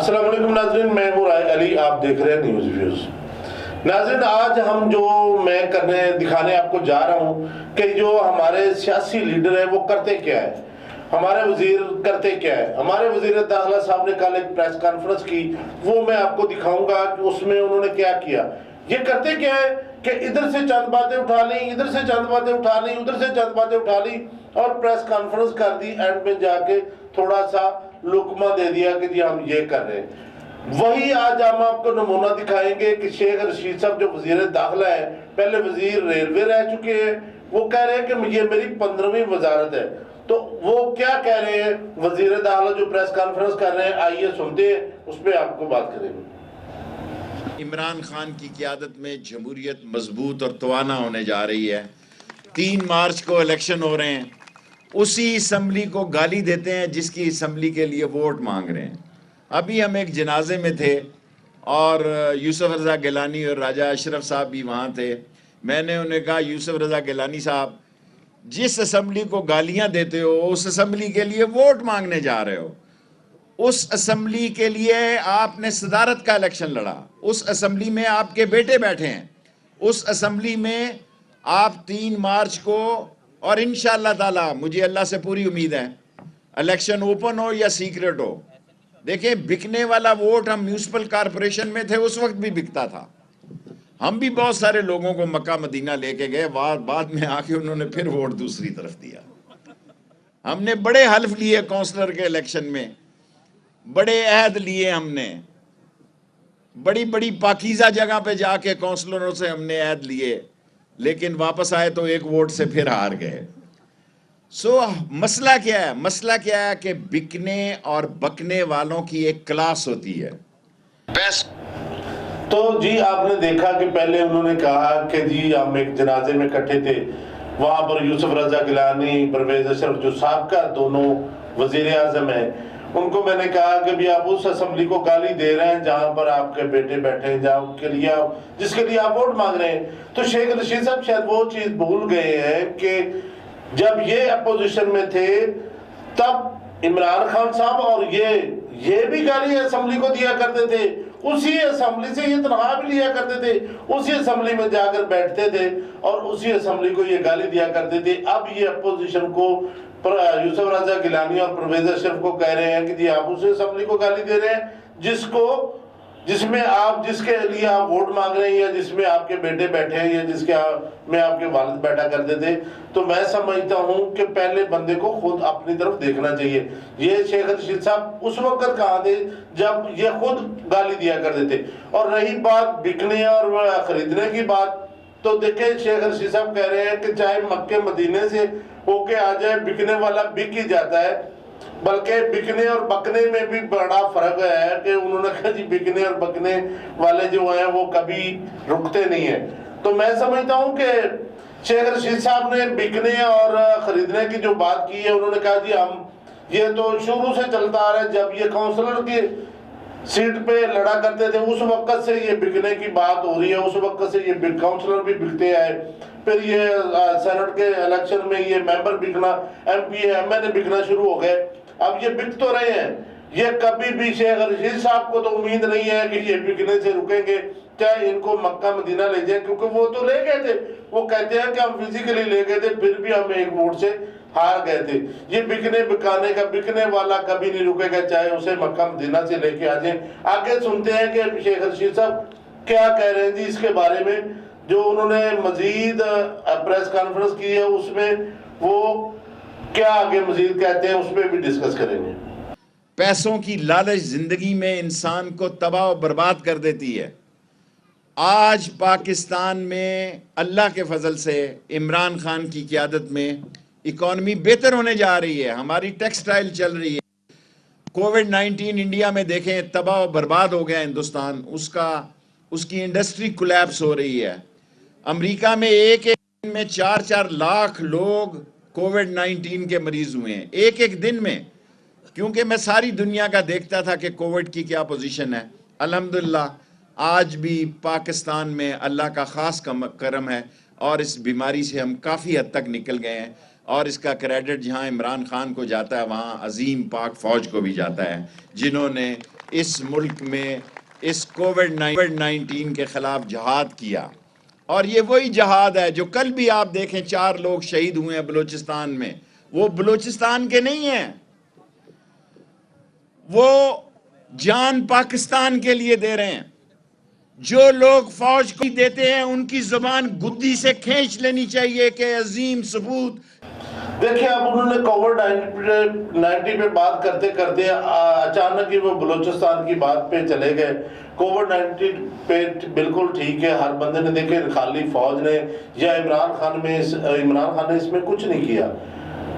السلام علیکم ناظرین، میں ہوں رائے علی، آپ دیکھ رہے ہیں نیوز ویوز۔ ناظرین، آج ہم میں دکھانے آپ کو جا رہا ہوں کہ جو ہمارے سیاسی لیڈر ہیں وہ کرتے کیا ہے، ہمارے وزیر کرتے کیا ہے۔ ہمارے وزیر داخلہ صاحب نے کل ایک پریس کانفرنس کی، وہ میں آپ کو دکھاؤں گا کہ اس میں انہوں نے کیا کیا۔ یہ کرتے کیا ہے کہ ادھر سے چند باتیں اٹھا لیں، ادھر سے چند باتیں اٹھا لیں، ادھر سے چند باتیں اٹھا لیں اور پریس کانفرنس کر دی، اینڈ میں جا کے تھوڑا سا لقمہ دے دیا کہ جی ہم یہ کر رہے ہیں۔ وہی آج ہم آپ کو نمونہ دکھائیں گے کہ شیخ رشید صاحب جو وزیر داخلہ ہیں، پہلے وزیر ریلوے رہ چکے ہیں، وہ کہہ رہے ہیں کہ یہ میری 15ویں وزارت ہے۔ تو وہ کیا کہہ رہے ہیں وزیر داخلہ جو پریس کانفرنس کر رہے ہیں، آئیے سنتے ہیں، اس پہ آپ کو بات کریں گے۔ عمران خان کی قیادت میں جمہوریت مضبوط اور توانا ہونے جا رہی ہے۔ 3 مارچ کو الیکشن ہو رہے ہیں، اسی اسمبلی کو گالی دیتے ہیں جس کی اسمبلی کے لیے ووٹ مانگ رہے ہیں۔ ابھی ہم ایک جنازے میں تھے اور یوسف رضا گیلانی اور راجہ اشرف صاحب بھی وہاں تھے۔ میں نے انہیں کہا، یوسف رضا گیلانی صاحب، جس اسمبلی کو گالیاں دیتے ہو اس اسمبلی کے لیے ووٹ مانگنے جا رہے ہو۔ اس اسمبلی کے لیے آپ نے صدارت کا الیکشن لڑا، اس اسمبلی میں آپ کے بیٹے بیٹھے ہیں، اس اسمبلی میں آپ 3 مارچ کو، اور انشاءاللہ تعالی مجھے اللہ سے پوری امید ہے، الیکشن اوپن ہو یا سیکرٹ ہو، دیکھیں بکنے والا ووٹ ہم میونسپل کارپوریشن میں تھے اس وقت بھی بکتا تھا۔ ہم بھی بہت سارے لوگوں کو مکہ مدینہ لے کے گئے، بعد میں آ کے انہوں نے پھر ووٹ دوسری طرف دیا۔ ہم نے بڑے حلف لیے کونسلر کے الیکشن میں، بڑے عہد لیے، ہم نے بڑی بڑی پاکیزہ جگہ پہ جا کے کونسلروں سے ہم نے عہد لیے، لیکن واپس آئے تو ایک ووٹ سے پھر ہار گئے۔ مسئلہ کیا ہے؟ مسئلہ کیا ہے کہ بکنے اور بکنے والوں کی ایک کلاس ہوتی ہے۔ تو جی آپ نے دیکھا کہ پہلے انہوں نے کہا کہ جی ہم ایک جنازے میں اکٹھے تھے، وہاں پر یوسف رضا گیلانی، پرویز اشرف جو سابقہ دونوں وزیر اعظم ہیں، ان کو میں نے کہا کہ بھی آپ اس اسمبلی کو گالی دے رہے ہیں جہاں پر آپ کے بیٹے بیٹھے ہیں، جس کے لیے آپ ووٹ مانگ رہے ہیں۔ تو شیخ رشید صاحب شاید وہ چیز بھول گئے ہیں کہ جب یہ اپوزیشن میں تھے تب عمران خان صاحب اور یہ بھی گالی اسمبلی کو دیا کرتے تھے، اسی اسمبلی سے یہ تنخواہ بھی لیا کرتے تھے، اسی اسمبلی میں جا کر بیٹھتے تھے اور اسی اسمبلی کو یہ گالی دیا کرتے تھے۔ اب یہ اپوزیشن کو یوسف رضا گیلانی اور پرویز اشرف کو کہہ رہے ہیں کہ جی آپ اسی اسمبلی کو گالی دے رہے ہیں جس کے لیے آپ ووٹ مانگ رہے ہیں، یا جس میں آپ کے بیٹے بیٹھے ہیں، یا جس میں آپ کے والد بیٹھا کرتے تھے۔ تو میں سمجھتا ہوں کہ پہلے بندے کو خود اپنی طرف دیکھنا چاہیے۔ یہ شیخ رشید صاحب اس وقت کہاں تھے جب یہ خود گالی دیا کرتے تھے۔ اور رہی بات بکنے اور خریدنے کی بات، تو دیکھیں شیخ رشید صاحب کہہ رہے ہیں کہ چاہے مکے مدینے سے ہو کے آ جائے، بکنے والا بک ہی جاتا ہے، بلکہ بکنے اور بکنے میں بھی بڑا فرق ہے کہ انہوں نے کہا جی بکنے اور بکنے والے جو ہیں وہ کبھی رکتے نہیں ہیں۔ تو میں سمجھتا ہوں کہ شیخ رشید صاحب نے بکنے اور خریدنے کی جو بات کی ہے، انہوں نے کہا جی یہ تو شروع سے چلتا آ رہا ہے، جب یہ کونسلر کی سیٹ پہ لڑا کرتے تھے اس وقت سے یہ بکنے کی بات ہو رہی ہے، اس وقت سے یہ کونسلر بھی بکتے آئے، پھر یہ سینٹ کے الیکشن میں یہ ممبر بکنا، ایم پی ایم این اے بکنا شروع ہو گئے۔ اب یہ بک تو رہے ہیں، یہ کبھی بھی شیخ رشید صاحب کو تو امید نہیں ہے کہ یہ بکنے سے رکیں گے، چاہے ان کو مکہ مدینہ لے جائیں، کیونکہ وہ تو لے گئے تھے، وہ کہتے ہیں کہ ہم فزیکلی لے گئے تھے، پھر بھی ہم ایک ووٹ سے ہار گئے تھے۔ یہ بکنے والا کبھی نہیں رکے گا، چاہے اسے مکہ مدینہ سے لے کے آ جائیں۔ آگے سنتے ہیں کہ شیخ رشید صاحب کیا کہہ رہے ہیں جی اس کے بارے میں، جو انہوں نے مزید پریس کانفرنس کی ہے، اس میں وہ کیا آگے مزید کہتے ہیں، اس پہ بھی ڈسکس کریں گے۔ پیسوں کی لالچ زندگی میں انسان کو تباہ و برباد کر دیتی ہے۔ آج پاکستان میں اللہ کے فضل سے عمران خان کی قیادت میں اکانومی بہتر ہونے جا رہی ہے، ہماری ٹیکسٹائل چل رہی ہے۔ کووڈ-19 انڈیا میں دیکھیں تباہ و برباد ہو گیا ہندوستان، اس کی انڈسٹری کولیپس ہو رہی ہے۔ امریکہ میں ایک دن میں 4 لاکھ لوگ کووڈ-19 کے مریض ہوئے ہیں، ایک دن میں۔ کیونکہ میں ساری دنیا کا دیکھتا تھا کہ کووڈ کی کیا پوزیشن ہے۔ الحمدللہ آج بھی پاکستان میں اللہ کا خاص کرم ہے اور اس بیماری سے ہم کافی حد تک نکل گئے ہیں، اور اس کا کریڈٹ جہاں عمران خان کو جاتا ہے وہاں عظیم پاک فوج کو بھی جاتا ہے، جنہوں نے اس ملک میں اس کووڈ 19 کے خلاف جہاد کیا، اور یہ وہی جہاد ہے جو کل بھی آپ دیکھیں 4 لوگ شہید ہوئے ہیں بلوچستان میں، وہ بلوچستان کے نہیں ہیں، وہ جان پاکستان کے لیے دے رہے ہیں۔ جو لوگ فوج کو دیتے ہیں ان کی زبان گدی سے کھینچ لینی چاہیے کہ عظیم ثبوت۔ دیکھیں اب انہوں نے کووڈ 19 پہ بات کرتے کرتے اچانک ہی وہ بلوچستان کی بات پہ چلے گئے۔ کووڈ 19 پہ بالکل ٹھیک ہے، ہر بندے نے دیکھے خالی فوج نے یا عمران خان نے اس میں کچھ نہیں کیا۔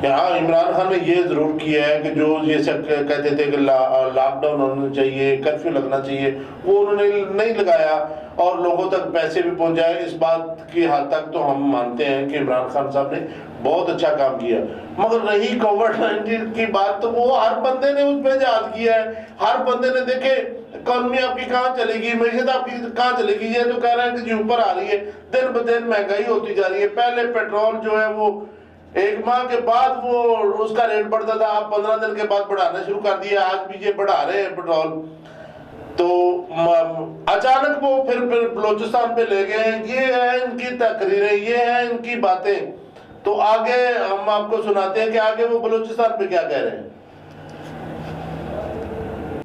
ہاں عمران خان نے یہ ضرور کیا ہے کہ جو یہ سب کہتے تھے کہ لاک ڈاؤن ہونا چاہیے، کرفیو لگنا چاہیے، وہ انہوں نے نہیں لگایا اور لوگوں تک پیسے بھی پہنچائے۔ اس بات کی حد تک تو ہم مانتے ہیں کہ عمران خان صاحب نے بہت اچھا کام کیا، مگر رہی کووڈ 19 کی بات تو وہ ہر بندے نے اس پہ جہاد کیا ہے۔ ہر بندے نے دیکھے اکانومی آپ کی کہاں چلے گی، معیشت آپ کی کہاں چلے گی، یہ تو کہہ رہے ہیں کہ جی اوپر آ رہی ہے، دن بدن مہنگائی ہوتی جا رہی ہے۔ پہلے پیٹرول جو ہے وہ 1 ماہ کے بعد وہ اس کا ریٹ بڑھتا تھا، آپ 15 دن کے بعد بڑھانا شروع کر دیا، آج بھی یہ بڑھا رہے ہیں پیٹرول۔ تو اچانک وہ پھر بلوچستان پہ لے گئے، یہ ہے ان کی تقریریں، یہ ہے ان کی باتیں۔ تو آگے ہم آپ کو سناتے ہیں کہ آگے وہ بلوچستان پہ کیا کہہ رہے ہیں۔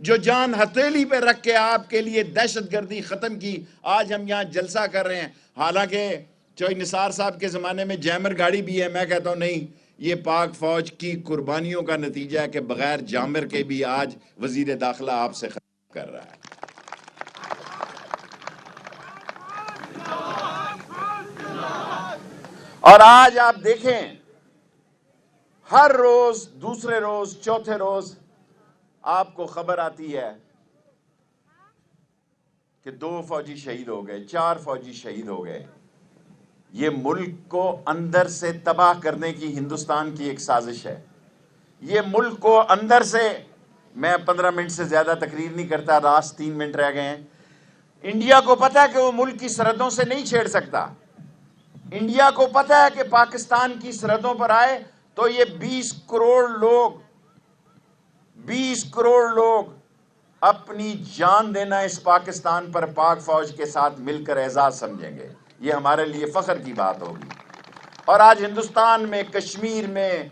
جو جان ہتھیلی پہ رکھ کے آپ کے لیے دہشت گردی ختم کی، آج ہم یہاں جلسہ کر رہے ہیں۔ حالانکہ چوہی نثار صاحب کے زمانے میں جیمر گاڑی بھی ہے، میں کہتا ہوں نہیں، یہ پاک فوج کی قربانیوں کا نتیجہ ہے کہ بغیر جامر کے بھی آج وزیر داخلہ آپ سے خطاب کر رہا ہے۔ اور آج آپ دیکھیں ہر روز، دوسرے روز، چوتھے روز آپ کو خبر آتی ہے کہ 2 فوجی شہید ہو گئے، 4 فوجی شہید ہو گئے۔ یہ ملک کو اندر سے تباہ کرنے کی ہندوستان کی ایک سازش ہے۔ یہ ملک کو اندر سے، میں 15 منٹ سے زیادہ تقریر نہیں کرتا، راست 3 منٹ رہ گئے ہیں۔ انڈیا کو پتہ ہے کہ وہ ملک کی سرحدوں سے نہیں چھیڑ سکتا۔ انڈیا کو پتہ ہے کہ پاکستان کی سرحدوں پر آئے تو یہ 20 کروڑ لوگ اپنی جان دینا اس پاکستان پر پاک فوج کے ساتھ مل کر اعزاز سمجھیں گے۔ یہ ہمارے لیے فخر کی بات ہوگی۔ اور آج ہندوستان میں، کشمیر میں،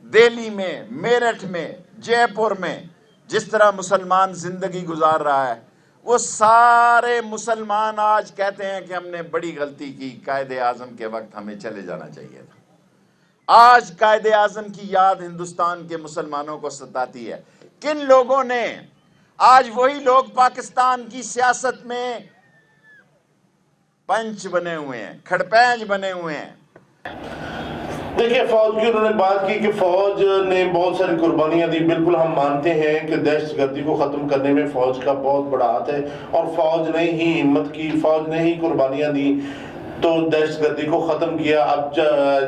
دہلی میں، میرٹھ میں، جے پور میں جس طرح مسلمان زندگی گزار رہا ہے، وہ سارے مسلمان آج کہتے ہیں کہ ہم نے بڑی غلطی کی، قائد اعظم کے وقت ہمیں چلے جانا چاہیے تھا۔ آج قائد اعظم کی یاد ہندوستان کے مسلمانوں کو ستاتی ہے۔ کن لوگوں نے، آج وہی لوگ پاکستان کی سیاست میں پنچ بنے ہوئے ہیں، کھڑپینچ بنے ہوئے ہیں۔ دیکھیں فوج کی انہوں نے بات کی کہ فوج نے بہت ساری قربانیاں دی، بالکل ہم مانتے ہیں کہ دہشت گردی کو ختم کرنے میں فوج کا بہت بڑا ہاتھ ہے، اور فوج نے ہی ہمت کی، فوج نے ہی قربانیاں دی تو دہشت گردی کو ختم کیا۔ اب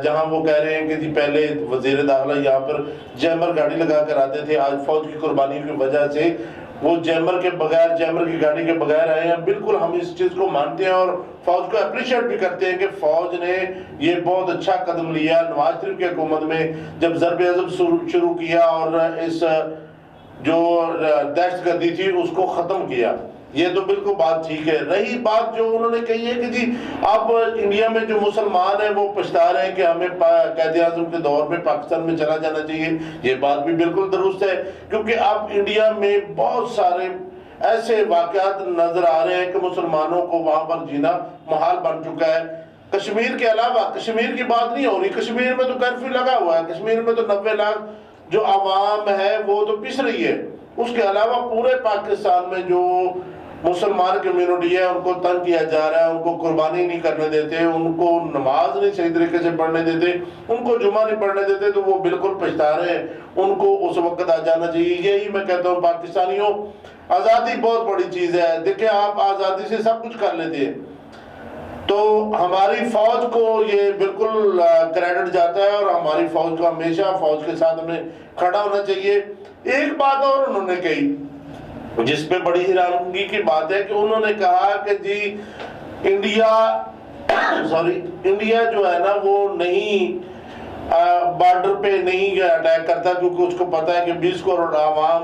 جہاں وہ کہہ رہے ہیں کہ جی پہلے وزیر داخلہ یہاں پر جیمر گاڑی لگا کر آتے تھے، آج فوج کی قربانی کی وجہ سے وہ جیمر کی گاڑی کے بغیر آئے ہیں، بالکل ہم اس چیز کو مانتے ہیں اور فوج کو اپریشیٹ بھی کرتے ہیں کہ فوج نے یہ بہت اچھا قدم لیا۔ نواز شریف کی حکومت میں جب ضرب عضب شروع کیا اور اس جو دہشت گردی تھی اس کو ختم کیا، یہ تو بالکل بات ٹھیک ہے۔ رہی بات جو انہوں نے کہی ہے کہ جی اب انڈیا میں جو مسلمان ہیں وہ پچھتا رہے ہیں کہ ہمیں قائد اعظم کے دور میں پاکستان میں چلا جانا چاہیے، یہ بات بھی بالکل درست ہے، کیونکہ اب انڈیا میں بہت سارے ایسے واقعات نظر آ رہے ہیں کہ مسلمانوں کو وہاں پر جینا محال بن چکا ہے۔ کشمیر کے علاوہ، کشمیر کی بات نہیں ہو رہی، کشمیر میں تو کرفیو لگا ہوا ہے، کشمیر میں تو 90 لاکھ جو عوام ہے وہ تو پس رہی ہے۔ اس کے علاوہ پورے پاکستان میں جو مسلمان کمیونٹی ہے ان کو تنگ کیا جا رہا ہے، ان کو قربانی نہیں کرنے دیتے، ان کو نماز نہیں صحیح طریقے سے پڑھنے دیتے، ان کو جمعہ نہیں پڑھنے دیتے، تو وہ بالکل پچھتا رہے ہیں۔ ان کو اس وقت آ جانا چاہیے۔ یہی میں کہتا ہوں پاکستانیوں، آزادی بہت بڑی چیز ہے، دیکھیں آپ آزادی سے سب کچھ کر لیتے ہیں، تو ہماری فوج کو یہ بالکل کریڈٹ جاتا ہے اور ہماری فوج کو ہمیشہ فوج کے ساتھ ہمیں کھڑا ہونا چاہیے۔ ایک بات اور انہوں نے کہی جس پہ بڑی حیرانگی کی بات ہے کہ انہوں نے کہا کہ جی انڈیا جو ہے نا وہ نہیں بارڈر پہ نہیں اٹیک کرتا، کیونکہ اس کو پتا ہے کہ 20 کروڑ عوام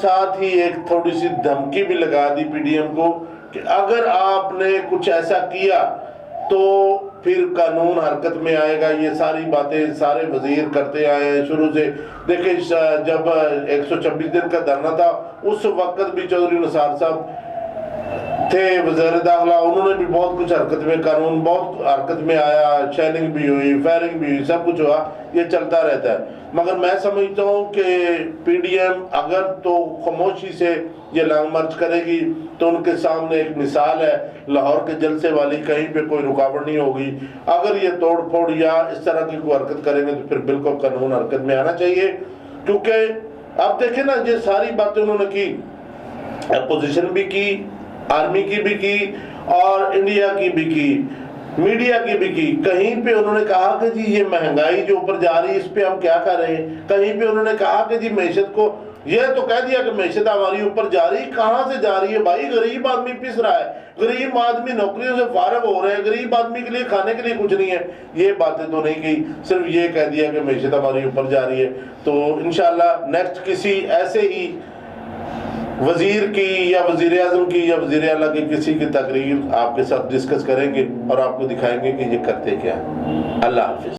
ساتھ ہی ایک تھوڑی سی دھمکی بھی لگا دی پی ڈی ایم کو کہ اگر آپ نے کچھ ایسا کیا تو پھر قانون حرکت میں آئے گا. یہ ساری باتیں سارے وزیر کرتے آئے ہیں شروع سے. دیکھیں جب 126 دن کا دھرنا تھا اس وقت بھی چودھری نثار صاحب تھے وزیر داخلہ, انہوں نے بھی بہت کچھ حرکت میں, قانون بہت حرکت میں آیا, شیلنگ بھی ہوئی, فائرنگ بھی ہوئی, سب کچھ ہوا, یہ چلتا رہتا ہے. مگر میں سمجھتا ہوں کہ پی ڈی ایم اگر تو خاموشی سے یہ لانگ مارچ کرے گی تو ان کے سامنے ایک مثال ہے لاہور کے جلسے والی, کہیں پہ کوئی رکاوٹ نہیں ہوگی. اگر یہ توڑ پھوڑ یا اس طرح کی کوئی حرکت کریں گے تو پھر بالکل قانون حرکت میں آنا چاہیے. کیونکہ آپ دیکھیں نا, یہ ساری باتیں انہوں نے کی, اپوزیشن بھی کی, آرمی کی بھی کی, اور انڈیا کی بھی کی, میڈیا کی بھی کی. کہیں پہ انہوں نے کہا کہ جی یہ مہنگائی جو اوپر جا رہی ہے اس پہ ہم کیا کر رہے ہیں. کہیں پہ انہوں نے کہا کہ جی معیشت کو, یہ تو کہہ دیا کہ معیشت ہماری اوپر جا رہی, کہاں سے جا رہی ہے بھائی؟ غریب آدمی پس رہا ہے, غریب آدمی نوکریوں سے فارغ ہو رہے ہیں, غریب آدمی کے لیے کھانے کے لیے کچھ نہیں ہے. یہ باتیں تو نہیں کی, صرف یہ کہہ دیا کہ معیشت ہماری اوپر جا رہی ہے. تو انشاءاللہ نیکسٹ کسی ایسے ہی وزیر کی یا وزیر اعظم کی یا وزیر اعلیٰ کی کسی کی تقریر آپ کے ساتھ ڈسکس کریں گے اور آپ کو دکھائیں گے کہ یہ کرتے کیا. اللہ حافظ.